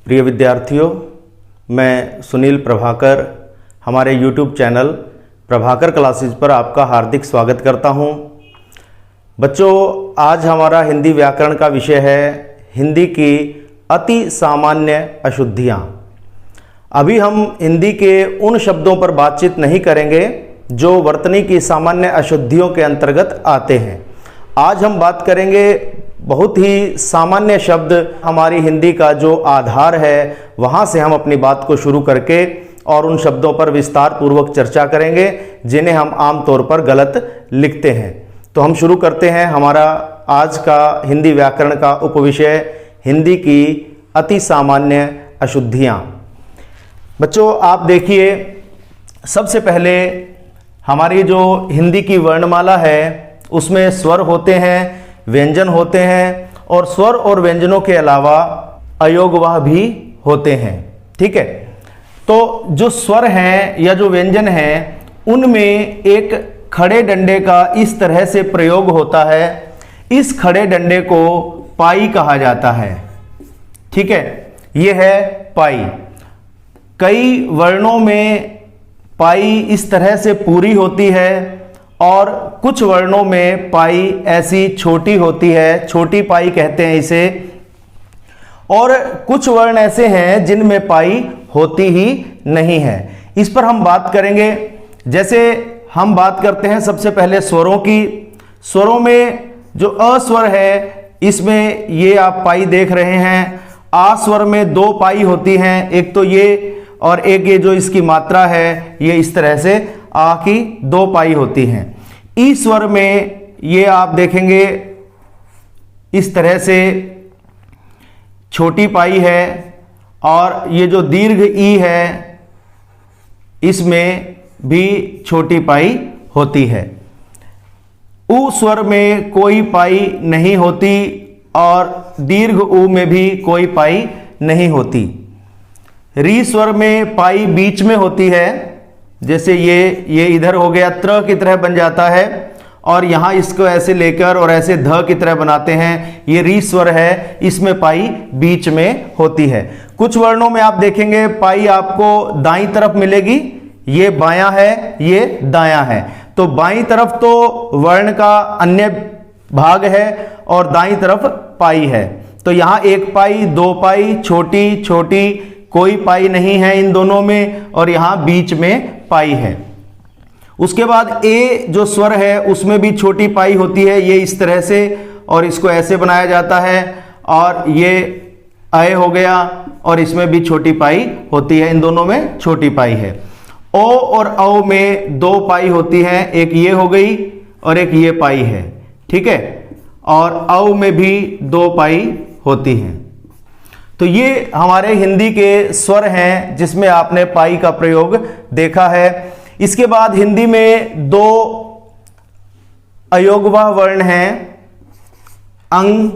प्रिय विद्यार्थियों, मैं सुनील प्रभाकर हमारे YouTube चैनल प्रभाकर क्लासेज पर आपका हार्दिक स्वागत करता हूं। बच्चों, आज हमारा हिंदी व्याकरण का विषय है हिंदी की अति सामान्य अशुद्धियां। अभी हम हिंदी के उन शब्दों पर बातचीत नहीं करेंगे जो वर्तनी की सामान्य अशुद्धियों के अंतर्गत आते हैं। आज हम बात करेंगे बहुत ही सामान्य शब्द, हमारी हिंदी का जो आधार है वहाँ से हम अपनी बात को शुरू करके और उन शब्दों पर विस्तार पूर्वक चर्चा करेंगे जिन्हें हम आमतौर पर गलत लिखते हैं। तो हम शुरू करते हैं हमारा आज का हिंदी व्याकरण का उपविषय हिंदी की अति सामान्य अशुद्धियाँ। बच्चों, आप देखिए, सबसे पहले हमारी जो हिंदी की वर्णमाला है उसमें स्वर होते हैं, व्यंजन होते हैं और स्वर और व्यंजनों के अलावा अयोगवाह भी होते हैं। ठीक है, तो जो स्वर हैं या जो व्यंजन हैं उनमें एक खड़े डंडे का इस तरह से प्रयोग होता है। इस खड़े डंडे को पाई कहा जाता है। ठीक है, यह है पाई। कई वर्णों में पाई इस तरह से पूरी होती है और कुछ वर्णों में पाई ऐसी छोटी होती है, छोटी पाई कहते हैं इसे। और कुछ वर्ण ऐसे हैं जिनमें पाई होती ही नहीं है। इस पर हम बात करेंगे। जैसे हम बात करते हैं सबसे पहले स्वरों की। स्वरों में जो अस्वर है इसमें ये आप पाई देख रहे हैं। आ स्वर में दो पाई होती हैं, एक तो ये और एक ये जो इसकी मात्रा है, ये इस तरह से आ की दो पाई होती हैं। ई स्वर में ये आप देखेंगे इस तरह से छोटी पाई है और ये जो दीर्घ ई है इसमें भी छोटी पाई होती है। उ स्वर में कोई पाई नहीं होती और दीर्घ उ में भी कोई पाई नहीं होती। री स्वर में पाई बीच में होती है, जैसे ये इधर हो गया, त्र की तरह बन जाता है और यहाँ इसको ऐसे लेकर और ऐसे ध की तरह बनाते हैं। ये री स्वर है, इसमें पाई बीच में होती है। कुछ वर्णों में आप देखेंगे पाई आपको दाईं तरफ मिलेगी, ये बायां है, ये दायां है। तो बाईं तरफ तो वर्ण का अन्य भाग है और दाईं तरफ पाई है। तो यहाँ एक पाई, दो पाई, छोटी छोटी, कोई पाई नहीं है इन दोनों में और यहाँ बीच में पाई है। उसके बाद ए जो स्वर है उसमें भी छोटी पाई होती है, ये इस तरह से, और इसको ऐसे बनाया जाता है। और ये अय हो गया और इसमें भी छोटी पाई होती है, इन दोनों में छोटी पाई है। ओ और औ में दो पाई होती है, एक ये हो गई और एक ये पाई है। ठीक है, और औ में भी दो पाई होती हैं। तो ये हमारे हिंदी के स्वर हैं जिसमें आपने पाई का प्रयोग देखा है। इसके बाद हिंदी में दो अयोगवाह वर्ण हैं, अंग,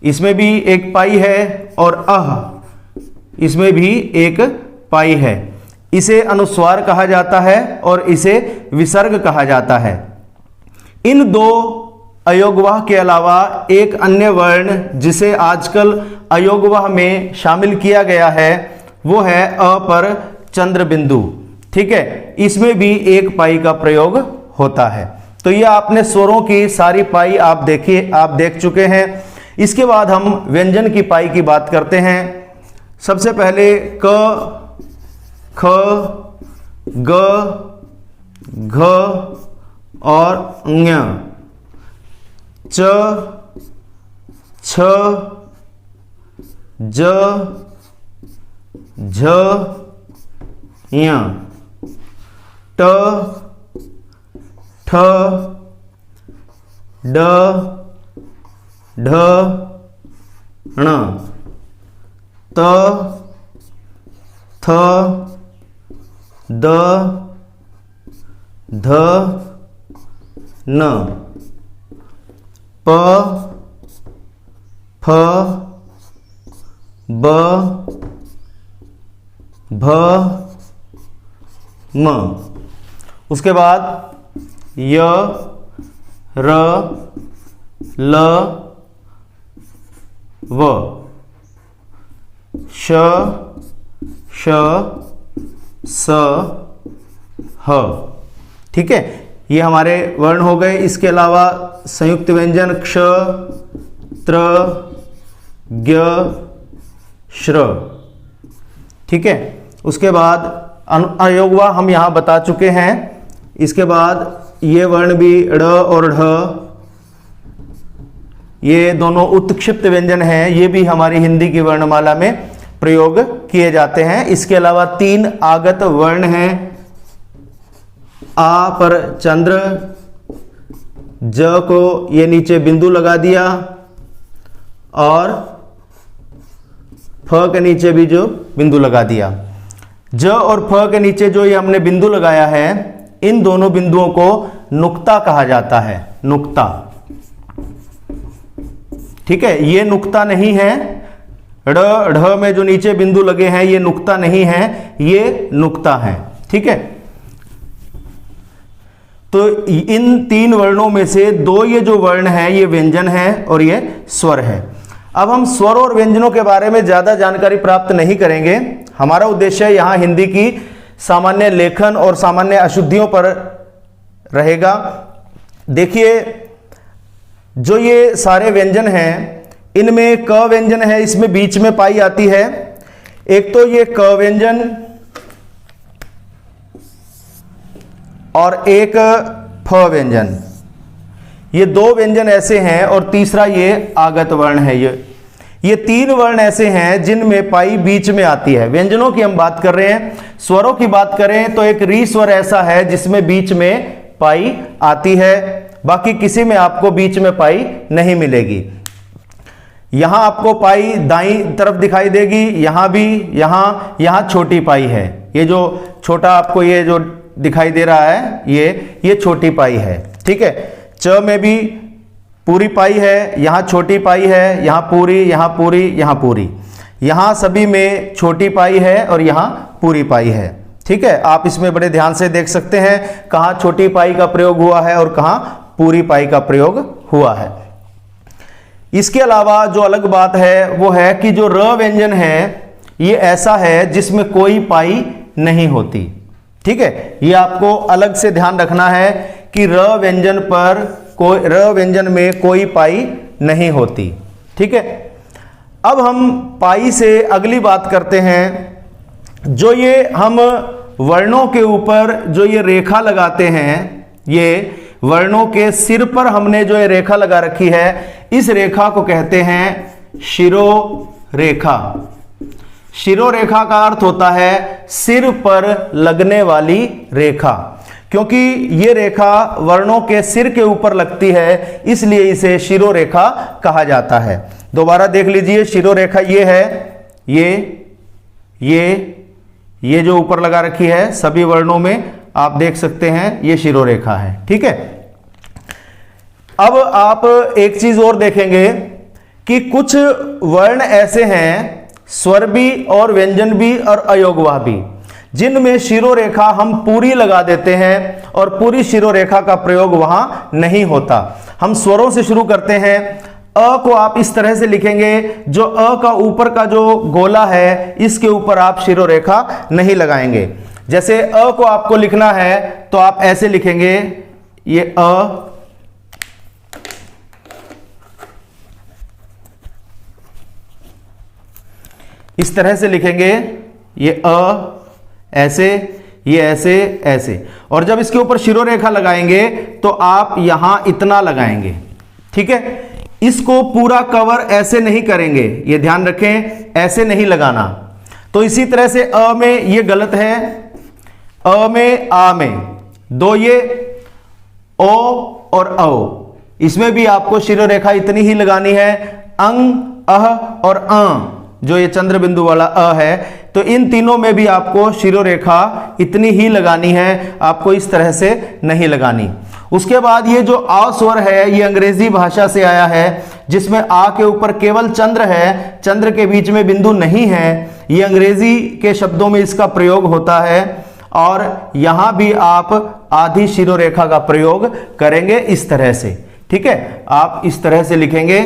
इसमें भी एक पाई है, और अह, इसमें भी एक पाई है। इसे अनुस्वार कहा जाता है और इसे विसर्ग कहा जाता है। इन दो अयोगवाह के अलावा एक अन्य वर्ण जिसे आजकल अयोगवाह में शामिल किया गया है वो है अ पर चंद्र बिंदु। ठीक है, इसमें भी एक पाई का प्रयोग होता है। तो ये आपने स्वरों की सारी पाई आप देख चुके हैं। इसके बाद हम व्यंजन की पाई की बात करते हैं। सबसे पहले क, ख, ग, घ और ङ। च, छ, ज, झ, ञ, ट, ठ, ड, ढ, ण, त, थ, द, ध, न, प, फ, ब, भ, म। उसके बाद य, र, ल, व, श, श, स, ह। ठीक है, ये हमारे वर्ण हो गए। इसके अलावा संयुक्त व्यंजन क्ष, त्र, ज्ञ, श्र। ठीक है, उसके बाद अयोगवा हम यहां बता चुके हैं। इसके बाद ये वर्ण भी ड़ और ढ, ये दोनों उत्क्षिप्त व्यंजन हैं, ये भी हमारी हिंदी की वर्णमाला में प्रयोग किए जाते हैं। इसके अलावा 3 आगत वर्ण हैं, आ पर चंद्र, ज को ये नीचे बिंदु लगा दिया और फ के नीचे भी जो बिंदु लगा दिया। ज और फ के नीचे जो ये हमने बिंदु लगाया है, इन दोनों बिंदुओं को नुक्ता कहा जाता है, नुक्ता। ठीक है, ये नुक्ता नहीं है। ड़ ढ में जो नीचे बिंदु लगे हैं ये नुक्ता नहीं है, ये नुक्ता है। ठीक है, तो इन 3 वर्णों में से 2 ये जो वर्ण है ये व्यंजन है और ये स्वर है। अब हम स्वर और व्यंजनों के बारे में ज्यादा जानकारी प्राप्त नहीं करेंगे। हमारा उद्देश्य यहां हिंदी की सामान्य लेखन और सामान्य अशुद्धियों पर रहेगा। देखिए, जो ये सारे व्यंजन हैं, इनमें क व्यंजन है, इसमें बीच में पाई आती है। एक तो ये क व्यंजन और एक फ व्यंजन, ये 2 व्यंजन ऐसे हैं और तीसरा ये आगत वर्ण है। ये 3 वर्ण ऐसे हैं जिनमें पाई बीच में आती है। व्यंजनों की हम बात कर रहे हैं। स्वरों की बात करें तो एक री स्वर ऐसा है जिसमें बीच में पाई आती है, बाकी किसी में आपको बीच में पाई नहीं मिलेगी। यहां आपको पाई दाईं तरफ दिखाई देगी, यहां भी, यहां छोटी पाई है। ये जो छोटा आपको ये जो दिखाई दे रहा है ये छोटी पाई है। ठीक है, च में भी पूरी पाई है, यहां छोटी पाई है, यहां पूरी, यहां पूरी, यहां पूरी। यहां सभी में छोटी पाई है और यहां पूरी पाई है। ठीक है, आप इसमें बड़े ध्यान से देख सकते हैं कहां छोटी पाई का प्रयोग हुआ है और कहां पूरी पाई का प्रयोग हुआ है। इसके अलावा जो अलग बात है वो है कि जो र व्यंजन है ये ऐसा है जिसमें कोई पाई नहीं होती। ठीक है, ये आपको अलग से ध्यान रखना है कि र व्यंजन पर र व्यंजन में कोई पाई नहीं होती। ठीक है, अब हम पाई से अगली बात करते हैं। जो ये हम वर्णों के ऊपर जो ये रेखा लगाते हैं, ये वर्णों के सिर पर हमने जो ये रेखा लगा रखी है, इस रेखा को कहते हैं शिरोरेखा। शिरोरेखा का अर्थ होता है सिर पर लगने वाली रेखा। क्योंकि ये रेखा वर्णों के सिर के ऊपर लगती है, इसलिए इसे शिरोरेखा कहा जाता है। दोबारा देख लीजिए, शिरोरेखा ये है, ये जो ऊपर लगा रखी है सभी वर्णों में आप देख सकते हैं, ये शिरोरेखा है। ठीक है, अब आप एक चीज और देखेंगे कि कुछ वर्ण ऐसे हैं, स्वर भी और व्यंजन भी और अयोगवाह भी, जिनमें शिरोरेखा हम पूरी लगा देते हैं और पूरी शिरोरेखा का प्रयोग वहां नहीं होता। हम स्वरों से शुरू करते हैं। अ को आप इस तरह से लिखेंगे, जो अ का ऊपर का जो गोला है इसके ऊपर आप शिरोरेखा नहीं लगाएंगे। जैसे अ को आपको लिखना है तो आप ऐसे लिखेंगे, ये अ, इस तरह से लिखेंगे, ये अ ऐसे, ये ऐसे, ऐसे। और जब इसके ऊपर शिरोरेखा लगाएंगे तो आप यहां इतना लगाएंगे। ठीक है, इसको पूरा कवर ऐसे नहीं करेंगे, ये ध्यान रखें, ऐसे नहीं लगाना। तो इसी तरह से अ में ये गलत है, अ में, आ में, 2 ये ओ और औ, इसमें भी आपको शिरोरेखा इतनी ही लगानी है। अंग, अह और अ, जो ये चंद्र बिंदु वाला अ है, तो इन तीनों में भी आपको शिरोरेखा इतनी ही लगानी है, आपको इस तरह से नहीं लगानी। उसके बाद ये जो आ स्वर है ये अंग्रेजी भाषा से आया है, जिसमें आ के ऊपर केवल चंद्र है, चंद्र के बीच में बिंदु नहीं है। ये अंग्रेजी के शब्दों में इसका प्रयोग होता है और यहां भी आप आधी शिरोरेखा का प्रयोग करेंगे इस तरह से। ठीक है, आप इस तरह से लिखेंगे,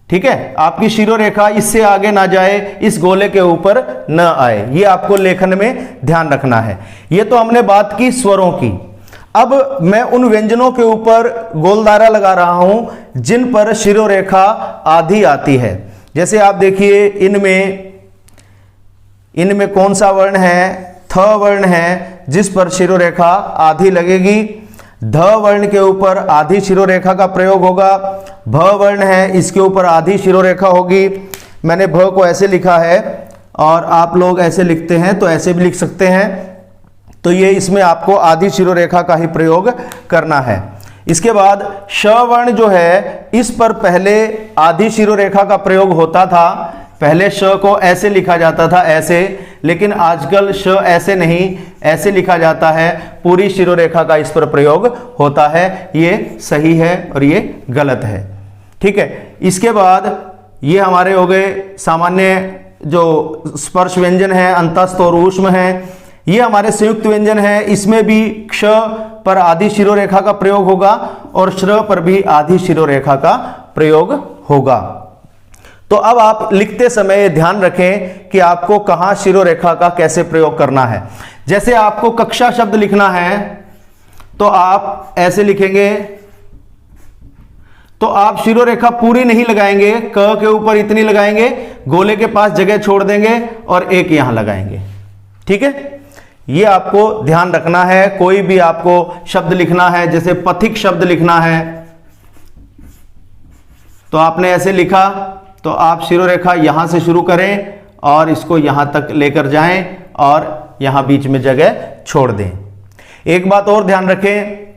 ठीक है, आपकी शिरोरेखा इससे आगे ना जाए, इस गोले के ऊपर न आए, ये आपको लेखन में ध्यान रखना है। ये तो हमने बात की स्वरों की। अब मैं उन व्यंजनों के ऊपर गोल दायरा लगा रहा हूं जिन पर शिरोरेखा आधी आती है। जैसे आप देखिए, इनमें कौन सा वर्ण है? थ वर्ण है, जिस पर शिरोरेखा आधी लगेगी। ध वर्ण के ऊपर आधी शिरोरेखा का प्रयोग होगा। भ वर्ण है, इसके ऊपर आधी शिरोरेखा होगी। मैंने भ को ऐसे लिखा है और आप लोग ऐसे लिखते हैं तो ऐसे भी लिख सकते हैं। तो ये इसमें आपको आधी शिरोरेखा का ही प्रयोग करना है। इसके बाद श वर्ण जो है, इस पर पहले आधी शिरोरेखा का प्रयोग होता था। पहले श को ऐसे लिखा जाता था, ऐसे, लेकिन आजकल श ऐसे नहीं, ऐसे लिखा जाता है। पूरी शिरोरेखा का इस पर प्रयोग होता है। ये सही है और ये गलत है। ठीक है, इसके बाद ये हमारे हो गए सामान्य जो स्पर्श व्यंजन है, अंतस्थ और ऊष्म है। ये हमारे संयुक्त व्यंजन है, इसमें भी क्ष पर आधी शिरोरेखा का प्रयोग होगा और श्र पर भी आधी शिरोरेखा का प्रयोग होगा। तो अब आप लिखते समय ध्यान रखें कि आपको कहां शिरोरेखा का कैसे प्रयोग करना है। जैसे आपको कक्षा शब्द लिखना है तो आप ऐसे लिखेंगे, तो आप शिरोरेखा पूरी नहीं लगाएंगे, क के ऊपर इतनी लगाएंगे, गोले के पास जगह छोड़ देंगे और एक यहां लगाएंगे। ठीक है, ये आपको ध्यान रखना है। कोई भी आपको शब्द लिखना है, जैसे पथिक शब्द लिखना है, तो आपने ऐसे लिखा, तो आप शिरोरेखा यहां से शुरू करें और इसको यहां तक लेकर जाएं और यहां बीच में जगह छोड़ दें। एक बात और ध्यान रखें,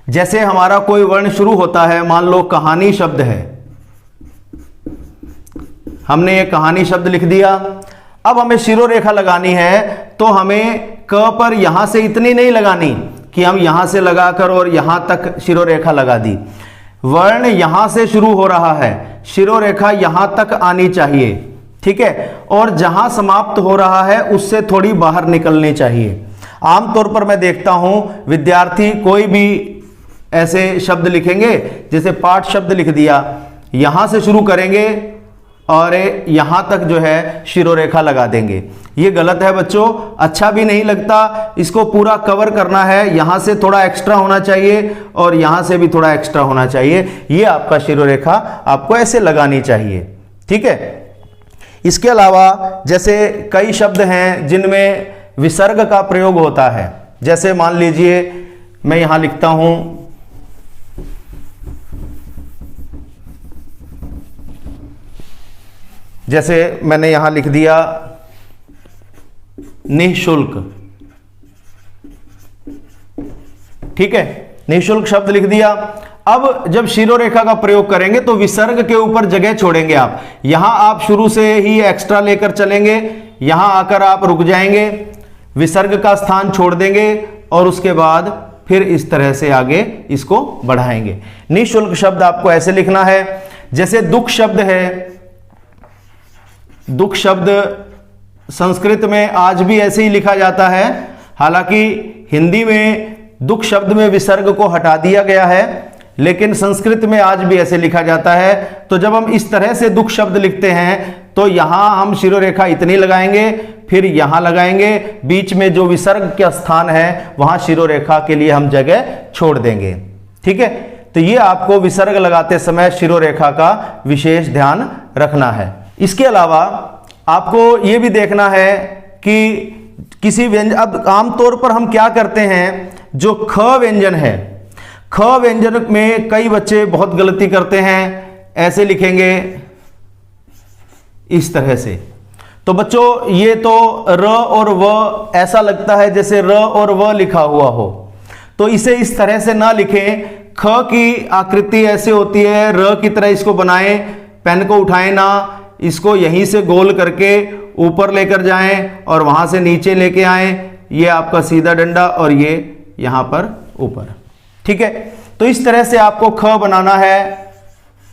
जैसे हमारा कोई वर्ण शुरू होता है, मान लो कहानी शब्द है, हमने ये कहानी शब्द लिख दिया। अब हमें शिरोरेखा लगानी है तो हमें क पर यहां से इतनी नहीं लगानी कि हम यहां से लगाकर और यहां तक शिरोरेखा लगा दी। वर्ण यहां से शुरू हो रहा है, शिरोरेखा यहां तक आनी चाहिए। ठीक है, और जहां समाप्त हो रहा है उससे थोड़ी बाहर निकलनी चाहिए। आमतौर पर मैं देखता हूं विद्यार्थी कोई भी ऐसे शब्द लिखेंगे, जैसे पाठ शब्द लिख दिया, यहां से शुरू करेंगे और यहां तक जो है शिरोरेखा लगा देंगे। ये गलत है बच्चों, अच्छा भी नहीं लगता। इसको पूरा कवर करना है, यहां से थोड़ा एक्स्ट्रा होना चाहिए और यहां से भी थोड़ा एक्स्ट्रा होना चाहिए। ये आपका शिरोरेखा आपको ऐसे लगानी चाहिए। ठीक है, इसके अलावा जैसे कई शब्द हैं जिनमें विसर्ग का प्रयोग होता है। जैसे मान लीजिए मैं यहां लिखता हूं, जैसे मैंने यहां लिख दिया निःशुल्क। ठीक है, निःशुल्क शब्द लिख दिया। अब जब शिरोरेखा का प्रयोग करेंगे तो विसर्ग के ऊपर जगह छोड़ेंगे आप। यहां आप शुरू से ही एक्स्ट्रा लेकर चलेंगे, यहां आकर आप रुक जाएंगे, विसर्ग का स्थान छोड़ देंगे और उसके बाद फिर इस तरह से आगे इसको बढ़ाएंगे। निःशुल्क शब्द आपको ऐसे लिखना है। जैसे दुख शब्द है, दुख शब्द संस्कृत में आज भी ऐसे ही लिखा जाता है, हालांकि हिंदी में दुख शब्द में विसर्ग को हटा दिया गया है, लेकिन संस्कृत में आज भी ऐसे लिखा जाता है। तो जब हम इस तरह से दुख शब्द लिखते हैं तो यहां हम शिरोरेखा इतनी लगाएंगे, फिर यहां लगाएंगे, बीच में जो विसर्ग का स्थान है वहां शिरोरेखा के लिए हम जगह छोड़ देंगे। ठीक है, तो ये आपको विसर्ग लगाते समय शिरोरेखा का विशेष ध्यान रखना है। इसके अलावा आपको ये भी देखना है कि किसी व्यंजन, अब आमतौर पर हम क्या करते हैं, जो ख व्यंजन है, ख व्यंजन में कई बच्चे बहुत गलती करते हैं, ऐसे लिखेंगे इस तरह से। तो बच्चों ये तो र और व ऐसा लगता है जैसे र और व लिखा हुआ हो, तो इसे इस तरह से ना लिखें। ख की आकृति ऐसे होती है, र की तरह इसको बनाएं, पेन को उठाएं ना, इसको यहीं से गोल करके ऊपर लेकर जाएं और वहां से नीचे लेके आएं। ये आपका सीधा डंडा और ये यहां पर ऊपर। ठीक है, तो इस तरह से आपको ख बनाना है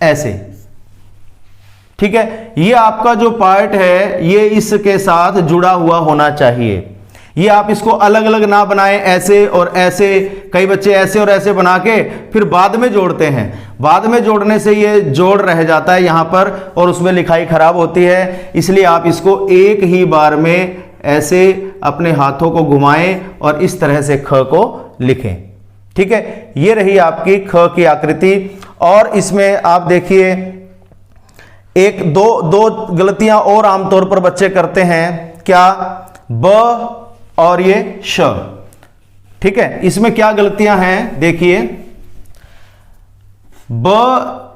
ऐसे। ठीक है, ये आपका जो पार्ट है ये इसके साथ जुड़ा हुआ होना चाहिए। ये आप इसको अलग अलग ना बनाएं, ऐसे और ऐसे, कई बच्चे ऐसे और ऐसे बना के फिर बाद में जोड़ते हैं। बाद में जोड़ने से ये जोड़ रह जाता है यहाँ पर और उसमें लिखाई खराब होती है। इसलिए आप इसको एक ही बार में ऐसे अपने हाथों को घुमाएं और इस तरह से ख को लिखें। ठीक है, ये रही आपकी ख की आकृति। और इसमें आप देखिए एक दो गलतियां और आमतौर पर बच्चे करते हैं। क्या? ब और ये श। ठीक है, इसमें क्या गलतियां हैं देखिए। ब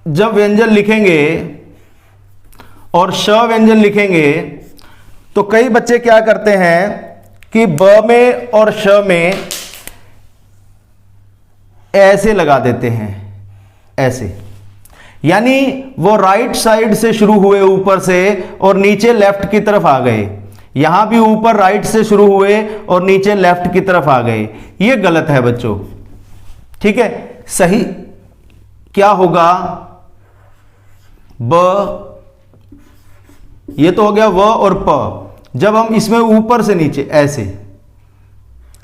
जब व्यंजन लिखेंगे और श व्यंजन लिखेंगे तो कई बच्चे क्या करते हैं कि ब में और श में ऐसे लगा देते हैं, ऐसे, यानी वो राइट साइड से शुरू हुए ऊपर से और नीचे लेफ्ट की तरफ आ गए। यहां भी ऊपर राइट से शुरू हुए और नीचे लेफ्ट की तरफ आ गए। ये गलत है बच्चों। ठीक है, सही क्या होगा? ब, ये तो हो गया व और प। जब हम इसमें ऊपर से नीचे ऐसे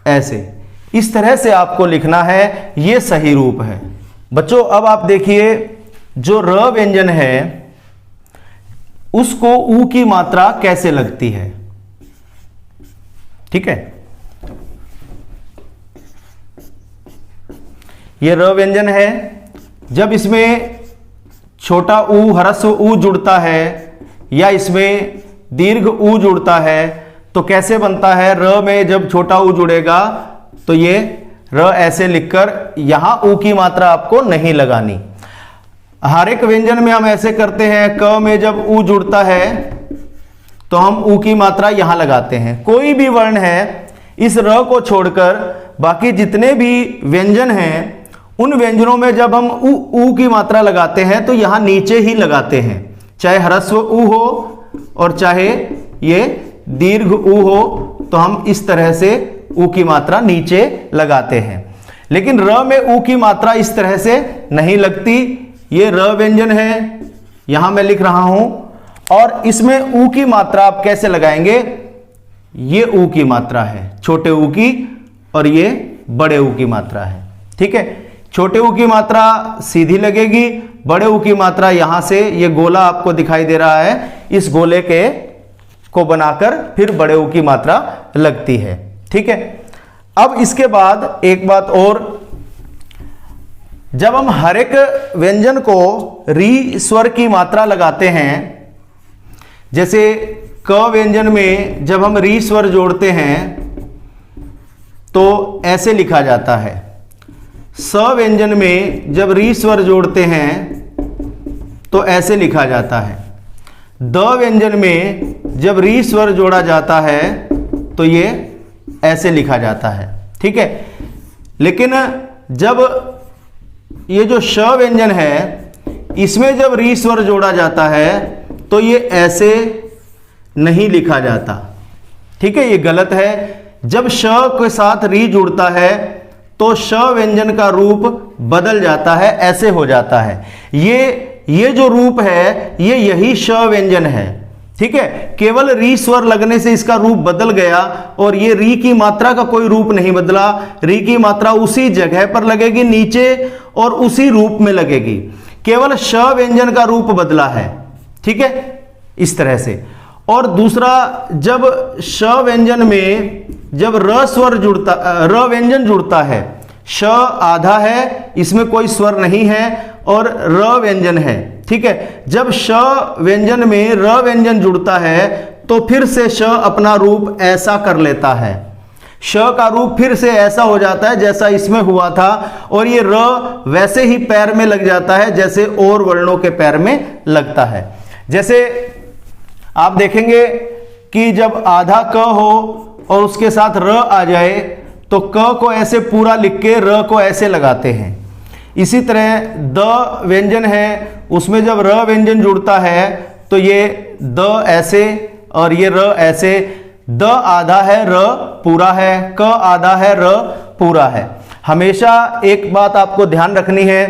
ऐसे इस तरह से आपको लिखना है, ये सही रूप है बच्चों। अब आप देखिए जो र व्यंजन है उसको ऊ की मात्रा कैसे लगती है। ठीक है, ये र व्यंजन है। जब इसमें छोटा ऊ ह्रस्व ऊ जुड़ता है या इसमें दीर्घ ऊ जुड़ता है तो कैसे बनता है? र में जब छोटा ऊ जुड़ेगा तो ये र ऐसे लिखकर यहां ऊ की मात्रा आपको नहीं लगानी। हर एक व्यंजन में हम ऐसे करते हैं। क में जब ऊ जुड़ता है तो हम ऊ की मात्रा यहां लगाते हैं। कोई भी वर्ण है, इस र को छोड़कर बाकी जितने भी व्यंजन हैं उन व्यंजनों में जब हम ऊ की मात्रा लगाते हैं तो यहां नीचे ही लगाते हैं, चाहे ह्रस्व ऊ हो और चाहे ये दीर्घ ऊ हो, तो हम इस तरह से ऊ की मात्रा नीचे लगाते हैं। लेकिन र में ऊ की मात्रा इस तरह से नहीं लगती। ये र व्यंजन है, यहां मैं लिख रहा हूं, और इसमें ऊ की मात्रा आप कैसे लगाएंगे? ये ऊ की मात्रा है छोटे ऊ की और ये बड़े ऊ की मात्रा है। ठीक है, छोटे ऊ की मात्रा सीधी लगेगी, बड़े ऊ की मात्रा यहां से, ये गोला आपको दिखाई दे रहा है, इस गोले के को बनाकर फिर बड़े ऊ की मात्रा लगती है। ठीक है, अब इसके बाद एक बात और, जब हम हर एक व्यंजन को री स्वर की मात्रा लगाते हैं, जैसे क व्यंजन में जब हम री स्वर जोड़ते हैं तो ऐसे लिखा जाता है। स व्यंजन में जब री स्वर जोड़ते हैं तो ऐसे लिखा जाता है। द व्यंजन में जब री स्वर जोड़ा जाता है तो ये ऐसे लिखा जाता है। ठीक है, लेकिन जब ये जो श व्यंजन है इसमें जब री स्वर जोड़ा जाता है तो ये ऐसे नहीं लिखा जाता। ठीक है, ये गलत है। जब श के साथ री जुड़ता है तो श व्यंजन का रूप बदल जाता है, ऐसे हो जाता है। ये जो रूप है ये यही श व्यंजन है। ठीक है, केवल री स्वर लगने से इसका रूप बदल गया और ये री की मात्रा का कोई रूप नहीं बदला। री की मात्रा उसी जगह पर लगेगी नीचे और उसी रूप में लगेगी, केवल श व्यंजन का रूप बदला है। ठीक है, इस तरह से। और दूसरा, जब श व्यंजन में जब र स्वर जुड़ता, र व्यंजन जुड़ता है, श आधा है, इसमें कोई स्वर नहीं है और र व्यंजन है। ठीक है, जब श व्यंजन में र व्यंजन जुड़ता है तो फिर से श अपना रूप ऐसा कर लेता है। श का रूप फिर से ऐसा हो जाता है जैसा इसमें हुआ था और ये र वैसे ही पैर में लग जाता है जैसे और वर्णों के पैर में लगता है। जैसे आप देखेंगे कि जब आधा क हो और उसके साथ र आ जाए तो क को ऐसे पूरा लिख के र को ऐसे लगाते हैं। इसी तरह द व्यंजन है, उसमें जब र व्यंजन जुड़ता है तो ये द ऐसे और ये र ऐसे। द आधा है, र पूरा है, क आधा है, र पूरा है। हमेशा एक बात आपको ध्यान रखनी है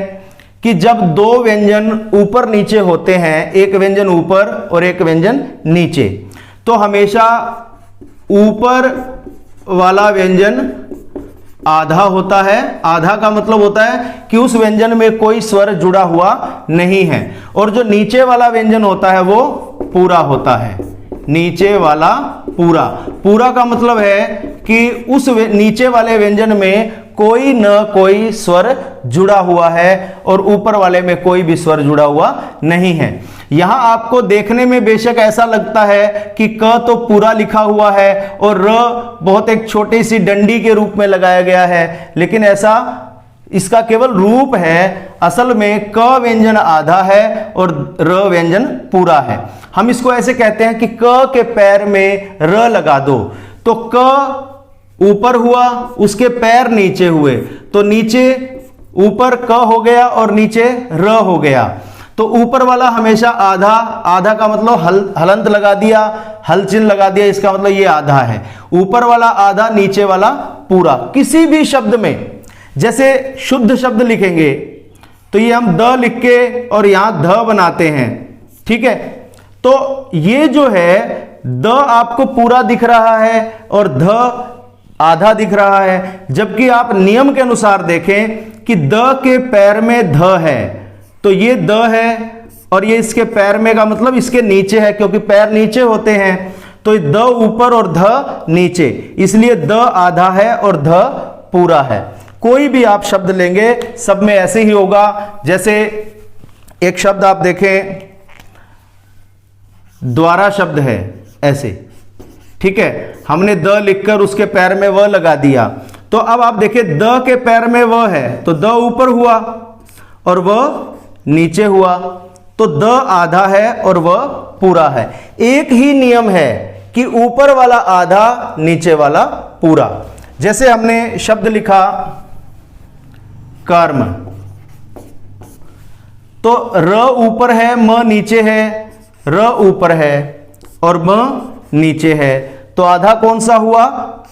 कि जब दो व्यंजन ऊपर नीचे होते हैं, एक व्यंजन ऊपर और एक व्यंजन नीचे, तो हमेशा ऊपर वाला व्यंजन आधा होता है। आधा का मतलब होता है कि उस व्यंजन में कोई स्वर जुड़ा हुआ नहीं है, और जो नीचे वाला व्यंजन होता है वो पूरा होता है। नीचे वाला पूरा, पूरा का मतलब है कि उस नीचे वाले व्यंजन में कोई न कोई स्वर जुड़ा हुआ है और ऊपर वाले में कोई भी स्वर जुड़ा हुआ नहीं है। यहां आपको देखने में बेशक ऐसा लगता है कि क तो पूरा लिखा हुआ है और र बहुत एक छोटी सी डंडी के रूप में लगाया गया है, लेकिन ऐसा इसका केवल रूप है। असल में क व्यंजन आधा है और र व्यंजन पूरा है। हम इसको ऐसे कहते हैं कि क के पैर में र लगा दो, तो क ऊपर हुआ, उसके पैर नीचे हुए, तो नीचे ऊपर क हो गया और नीचे र हो गया। तो ऊपर वाला हमेशा आधा, आधा का मतलब हलंत लगा दिया, हल चिन्ह लगा दिया, इसका मतलब ये आधा है। ऊपर वाला आधा, नीचे वाला पूरा। किसी भी शब्द में जैसे शुद्ध शब्द लिखेंगे तो ये हम द लिख के और यहां ध बनाते हैं, ठीक है। तो ये जो है द आपको पूरा दिख रहा है और ध आधा दिख रहा है, जबकि आप नियम के अनुसार देखें कि द के पैर में ध है, तो ये द है और ये इसके पैर में का मतलब इसके नीचे है, क्योंकि पैर नीचे होते हैं। तो द ऊपर और ध नीचे, इसलिए द आधा है और ध पूरा है। कोई भी आप शब्द लेंगे सब में ऐसे ही होगा। जैसे एक शब्द आप देखें, द्वारा शब्द है ऐसे, ठीक है, हमने द लिखकर उसके पैर में व लगा दिया। तो अब आप देखिए द के पैर में व है, तो द ऊपर हुआ और व नीचे हुआ, तो द आधा है और व पूरा है। एक ही नियम है कि ऊपर वाला आधा, नीचे वाला पूरा। जैसे हमने शब्द लिखा कर्म, तो र ऊपर है, म नीचे है, र ऊपर है और म नीचे है, तो आधा कौन सा हुआ?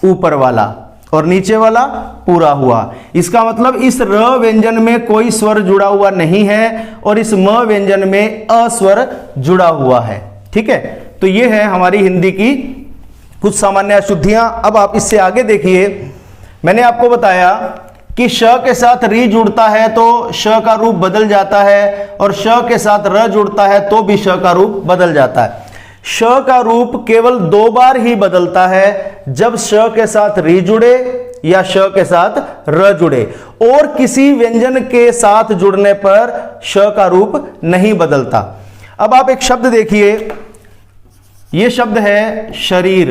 ऊपर वाला, और नीचे वाला पूरा हुआ। इसका मतलब इस र व्यंजन में कोई स्वर जुड़ा हुआ नहीं है और इस म व्यंजन में अस्वर जुड़ा हुआ है, ठीक है। तो ये है हमारी हिंदी की कुछ सामान्य अशुद्धियां। अब आप इससे आगे देखिए, मैंने आपको बताया कि श के साथ री जुड़ता है तो श का रूप बदल जाता है, और श के साथ र जुड़ता है तो भी श का रूप बदल जाता है। श का रूप केवल 2 बार ही बदलता है, जब श के साथ री जुड़े या श के साथ र जुड़े, और किसी व्यंजन के साथ जुड़ने पर श का रूप नहीं बदलता। अब आप एक शब्द देखिए, यह शब्द है शरीर।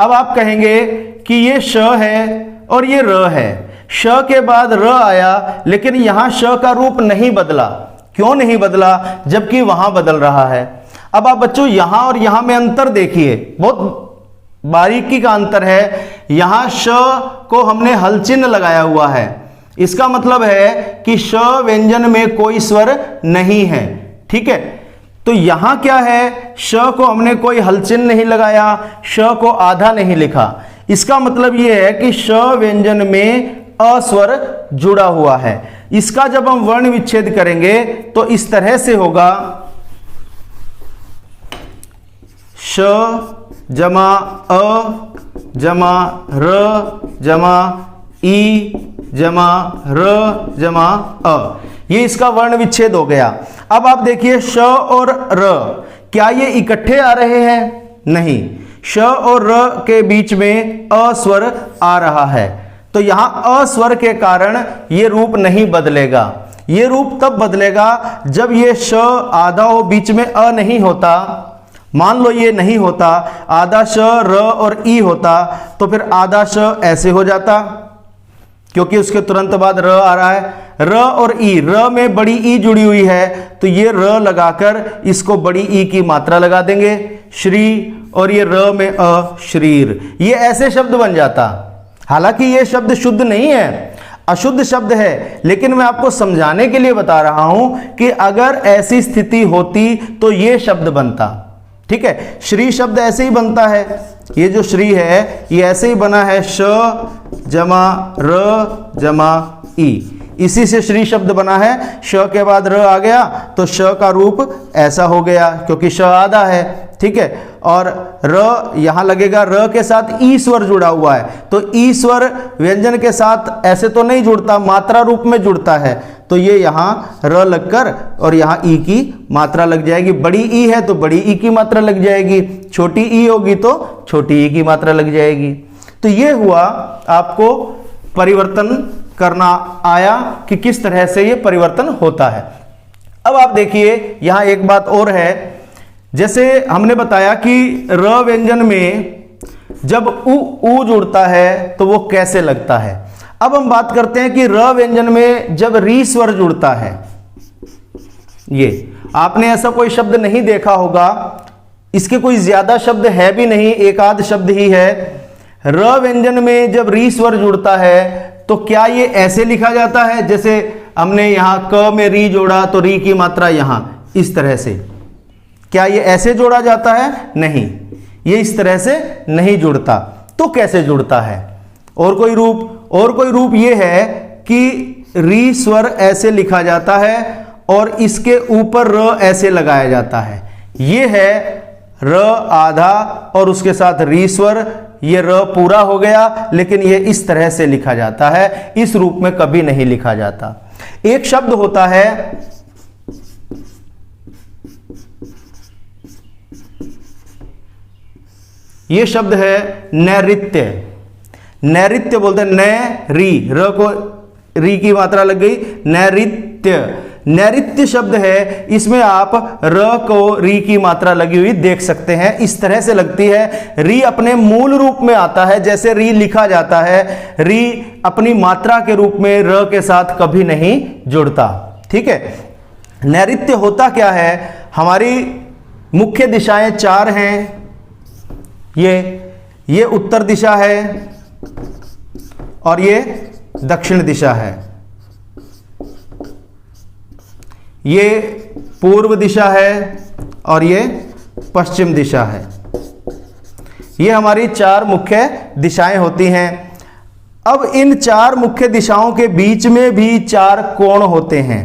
अब आप कहेंगे कि ये श है और ये र है, श के बाद र आया, लेकिन यहां श का रूप नहीं बदला। क्यों नहीं बदला जबकि वहां बदल रहा है? अब आप बच्चों यहां और यहां में अंतर देखिए, बहुत बारीकी का अंतर है। यहां श को हमने हल चिन्ह लगाया हुआ है, इसका मतलब है कि श व्यंजन में कोई स्वर नहीं है, ठीक है। तो यहां क्या है, श को हमने कोई हल चिन्ह नहीं लगाया, श को आधा नहीं लिखा, इसका मतलब यह है कि श व्यंजन में अस्वर जुड़ा हुआ है। इसका जब हम वर्ण विच्छेद करेंगे तो इस तरह से होगा, श जमा अ जमा र जमा ई जमा र जमा अ, ये इसका वर्ण विच्छेद हो गया। अब आप देखिए श और र, क्या ये इकट्ठे आ रहे हैं? नहीं, श और र के बीच में अ स्वर आ रहा है, तो यहां अ स्वर के कारण ये रूप नहीं बदलेगा। ये रूप तब बदलेगा जब ये श आधा हो, बीच में अ नहीं होता। मान लो ये नहीं होता, आधा श र और ई होता, तो फिर आधा श ऐसे हो जाता, क्योंकि उसके तुरंत बाद र आ रहा है। र और ई, र में बड़ी ई जुड़ी हुई है, तो ये र लगाकर इसको बड़ी ई की मात्रा लगा देंगे, श्री, और ये र में अ, शरीर। ये ऐसे शब्द बन जाता। हालांकि ये शब्द शुद्ध नहीं है, अशुद्ध शब्द है, लेकिन मैं आपको समझाने के लिए बता रहा हूं कि अगर ऐसी स्थिति होती तो ये शब्द बनता, ठीक है। श्री शब्द ऐसे ही बनता है, ये जो श्री है ये ऐसे ही बना है, श जमा र जमा ई, इसी से श्री शब्द बना है। श के बाद र आ गया तो श का रूप ऐसा हो गया, क्योंकि श आधा है, ठीक है। और र यहां लगेगा, र के साथ ई स्वर जुड़ा हुआ है, तो ई स्वर व्यंजन के साथ ऐसे तो नहीं जुड़ता, मात्रा रूप में जुड़ता है, तो ये यहां र लगकर और यहां ई की मात्रा लग जाएगी। बड़ी ई है तो बड़ी ई की मात्रा लग जाएगी, छोटी ई होगी तो छोटी ई की मात्रा लग जाएगी। तो ये हुआ, आपको परिवर्तन करना आया कि किस तरह से ये परिवर्तन होता है। अब आप देखिए यहां एक बात और है, जैसे हमने बताया कि र व्यंजन में जब उ जुड़ता है तो वो कैसे लगता है। अब हम बात करते हैं कि र व्यंजन में जब री स्वर जुड़ता है, ये आपने ऐसा कोई शब्द नहीं देखा होगा, इसके कोई ज्यादा शब्द है भी नहीं, एक आध शब्द ही है। र व्यंजन में जब री स्वर जुड़ता है तो क्या ये ऐसे लिखा जाता है, जैसे हमने यहां क में री जोड़ा तो री की मात्रा यहां इस तरह से, क्या ये ऐसे जोड़ा जाता है? नहीं, ये इस तरह से नहीं जुड़ता। तो कैसे जुड़ता है? और कोई रूप ये है कि री स्वर ऐसे लिखा जाता है और इसके ऊपर र ऐसे लगाया जाता है। ये है र आधा और उसके साथ री स्वर, ये र पूरा हो गया, लेकिन ये इस तरह से लिखा जाता है, इस रूप में कभी नहीं लिखा जाता। एक शब्द होता है, ये शब्द है नैऋत्य। नैऋत्य बोलते हैं, नै री, र को री की मात्रा लग गई, नैऋत्य। नैऋत्य शब्द है, इसमें आप र को री की मात्रा लगी हुई देख सकते हैं, इस तरह से लगती है। री अपने मूल रूप में आता है, जैसे री लिखा जाता है, री अपनी मात्रा के रूप में र के साथ कभी नहीं जुड़ता, ठीक है। नैऋत्य होता क्या है? हमारी मुख्य दिशाएं चार हैं, ये उत्तर दिशा है और ये दक्षिण दिशा है, ये पूर्व दिशा है और ये पश्चिम दिशा है। ये हमारी चार मुख्य दिशाएं होती हैं। अब इन चार मुख्य दिशाओं के बीच में भी चार कोण होते हैं,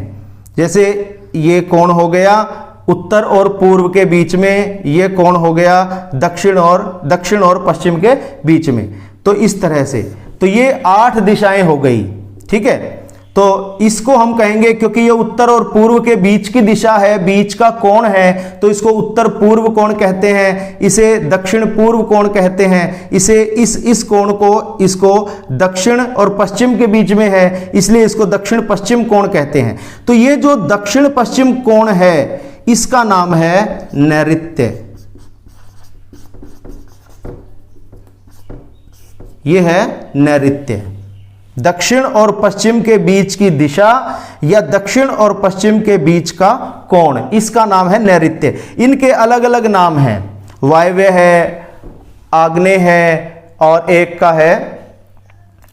जैसे ये कोण हो गया उत्तर और पूर्व के बीच में, ये कोण हो गया दक्षिण और पश्चिम के बीच में। तो इस तरह से, तो ये 8 दिशाएं हो गई, ठीक है। तो इसको हम कहेंगे, क्योंकि ये उत्तर और पूर्व के बीच की दिशा है, बीच का कोण है, तो इसको उत्तर पूर्व कोण कहते हैं, इसे दक्षिण पूर्व कोण कहते हैं, इसे इस कोण को, इसको दक्षिण और पश्चिम के बीच में है, इसलिए इसको दक्षिण पश्चिम कोण कहते हैं। तो ये जो दक्षिण पश्चिम कोण है, इसका नाम है नैऋत्य। ये है नैऋत्य, दक्षिण और पश्चिम के बीच की दिशा या दक्षिण और पश्चिम के बीच का कोण, इसका नाम है नैऋत्य। इनके अलग अलग नाम हैं, वायव्य है, आग्नेय है और एक का है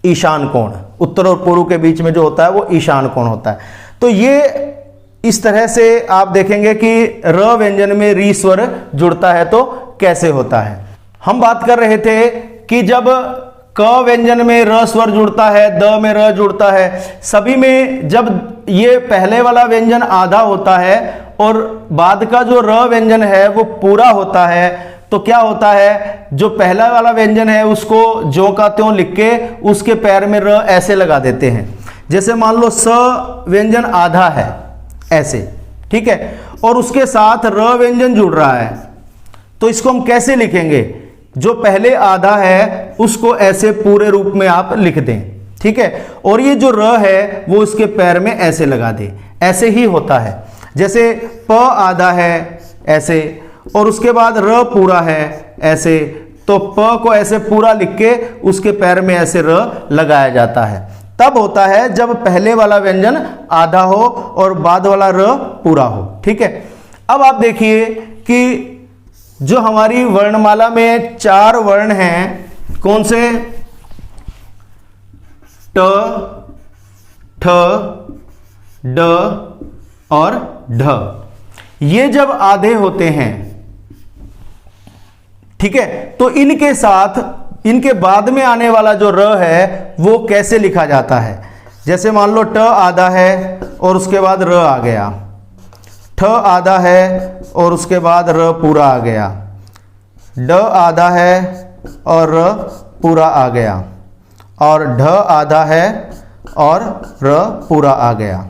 ईशान कोण। उत्तर और पूर्व के बीच में जो होता है वो ईशान कोण होता है। तो ये इस तरह से आप देखेंगे कि र व्यंजन में री स्वर जुड़ता है तो कैसे होता है। हम बात कर रहे थे कि जब क व्यंजन में र स्वर जुड़ता है, द में र जुड़ता है, सभी में जब ये पहले वाला व्यंजन आधा होता है और बाद का जो र व्यंजन है वो पूरा होता है, तो क्या होता है, जो पहला वाला व्यंजन है उसको ज्यों का त्यों लिख के उसके पैर में र ऐसे लगा देते हैं। जैसे मान लो स व्यंजन आधा है ऐसे, ठीक है, और उसके साथ र व्यंजन जुड़ रहा है, तो इसको हम कैसे लिखेंगे? जो पहले आधा है उसको ऐसे पूरे रूप में आप लिख दें, ठीक है, और ये जो र है वो उसके पैर में ऐसे लगा दें। ऐसे ही होता है, जैसे प आधा है ऐसे और उसके बाद र पूरा है ऐसे, तो प को ऐसे पूरा लिख के उसके पैर में ऐसे र लगाया जाता है। तब होता है जब पहले वाला व्यंजन आधा हो और बाद वाला र पूरा हो, ठीक है। अब आप देखिए कि जो हमारी वर्णमाला में 4 वर्ण हैं, कौन से? ट, ठ, ड और ढ। ये जब आधे होते हैं, ठीक है, तो इनके साथ, इनके बाद में आने वाला जो र है वो कैसे लिखा जाता है? जैसे मान लो ट आधा है और उसके बाद र आ गया, ठ आधा है और उसके बाद र पूरा आ गया, ड आधा है और र पूरा आ गया, और ढ आधा है और र पूरा आ गया।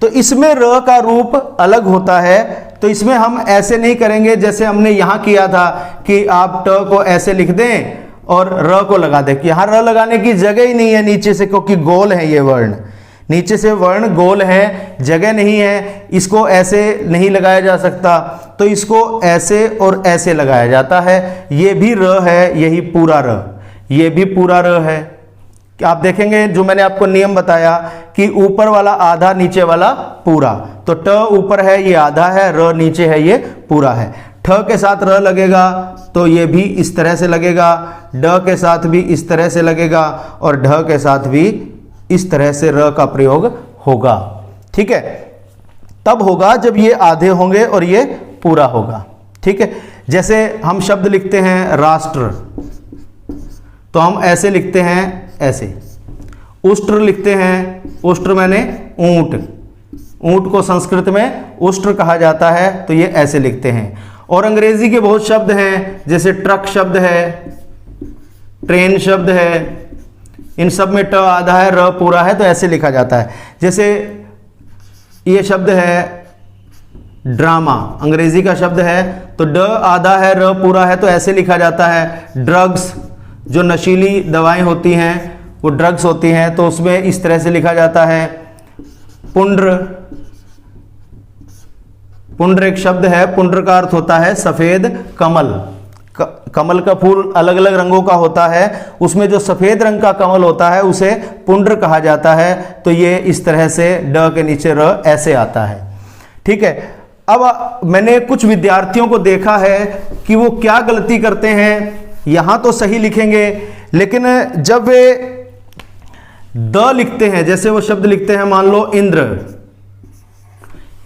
तो इसमें र का रूप अलग होता है। तो इसमें हम ऐसे नहीं करेंगे जैसे हमने यहाँ किया था कि आप ट को ऐसे लिख दें और र को लगा दें। यहाँ र लगाने की जगह ही नहीं है नीचे से, क्योंकि गोल है ये वर्ण, नीचे से वर्ण गोल है, जगह नहीं है, इसको ऐसे नहीं लगाया जा सकता। तो इसको ऐसे और ऐसे लगाया जाता है। ये भी र है, यही पूरा र, ये भी पूरा र है। आप देखेंगे जो मैंने आपको नियम बताया कि ऊपर वाला आधा, नीचे वाला पूरा। तो ट ऊपर है, ये आधा है, र नीचे है, ये पूरा है। ठ के साथ र लगेगा तो ये भी इस तरह से लगेगा, ड के साथ भी इस तरह से लगेगा, और ढ के साथ भी इस तरह से र का प्रयोग होगा। ठीक है, तब होगा जब ये आधे होंगे और ये पूरा होगा। ठीक है, जैसे हम शब्द लिखते हैं राष्ट्र, तो हम ऐसे लिखते हैं, ऐसे। उष्ट्र लिखते हैं, उष्ट्र मैंने ऊंट, ऊंट को संस्कृत में उष्ट्र कहा जाता है, तो ये ऐसे लिखते हैं। और अंग्रेजी के बहुत शब्द हैं, जैसे ट्रक शब्द है, ट्रेन शब्द है, इन सब में ट आधा है, र पूरा है, तो ऐसे लिखा जाता है। जैसे ये शब्द है ड्रामा, अंग्रेजी का शब्द है, तो ड आधा है, र पूरा है, तो ऐसे लिखा जाता है। ड्रग्स, जो नशीली दवाएं होती हैं वो ड्रग्स होती हैं, तो उसमें इस तरह से लिखा जाता है। पुंड्र, पुंड्र एक शब्द है, पुंड्र का अर्थ होता है सफेद कमल। कमल का फूल अलग अलग रंगों का होता है, उसमें जो सफेद रंग का कमल होता है उसे पुंड्र कहा जाता है। तो ये इस तरह से ड के नीचे र ऐसे आता है। ठीक है, अब मैंने कुछ विद्यार्थियों को देखा है कि वो क्या गलती करते हैं। यहां तो सही लिखेंगे, लेकिन जब वे द लिखते हैं, जैसे वो शब्द लिखते हैं मान लो इंद्र,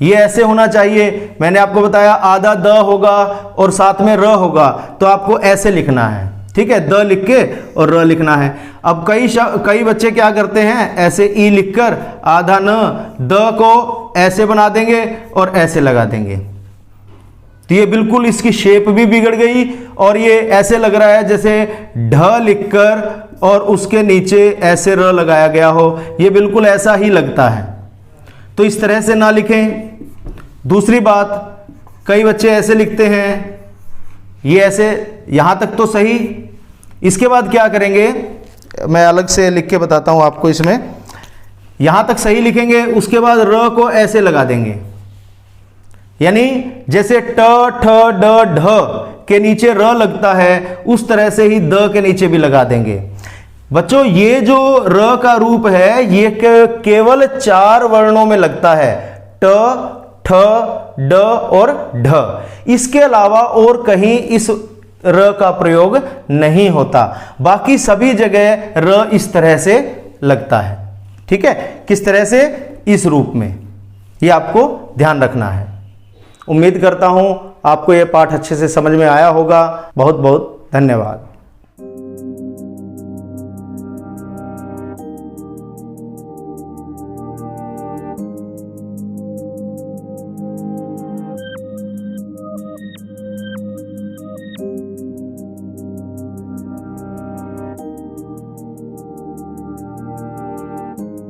ये ऐसे होना चाहिए। मैंने आपको बताया आधा द होगा और साथ में र होगा, तो आपको ऐसे लिखना है। ठीक है, द लिख के और र लिखना है। अब कई बच्चे क्या करते हैं, ऐसे ई लिखकर आधा न, द को ऐसे बना देंगे और ऐसे लगा देंगे, तो ये बिल्कुल इसकी शेप भी बिगड़ गई, और ये ऐसे लग रहा है जैसे ढ लिखकर और उसके नीचे ऐसे र लगाया गया हो, ये बिल्कुल ऐसा ही लगता है। तो इस तरह से ना लिखें। दूसरी बात, कई बच्चे ऐसे लिखते हैं, ये ऐसे, यहां तक तो सही। इसके बाद क्या करेंगे, मैं अलग से लिख के बताता हूं आपको। इसमें यहां तक सही लिखेंगे, उसके बाद र को ऐसे लगा देंगे, यानी जैसे ट ठ ड ढ के नीचे र लगता है उस तरह से ही द के नीचे भी लगा देंगे। बच्चों, ये जो र का रूप है ये केवल 4 वर्णों में लगता है, ट ठ ड और ढ। इसके अलावा और कहीं इस र का प्रयोग नहीं होता। बाकी सभी जगह र इस तरह से लगता है। ठीक है, किस तरह से, इस रूप में। ये आपको ध्यान रखना है। उम्मीद करता हूं आपको यह पाठ अच्छे से समझ में आया होगा। बहुत बहुत धन्यवाद।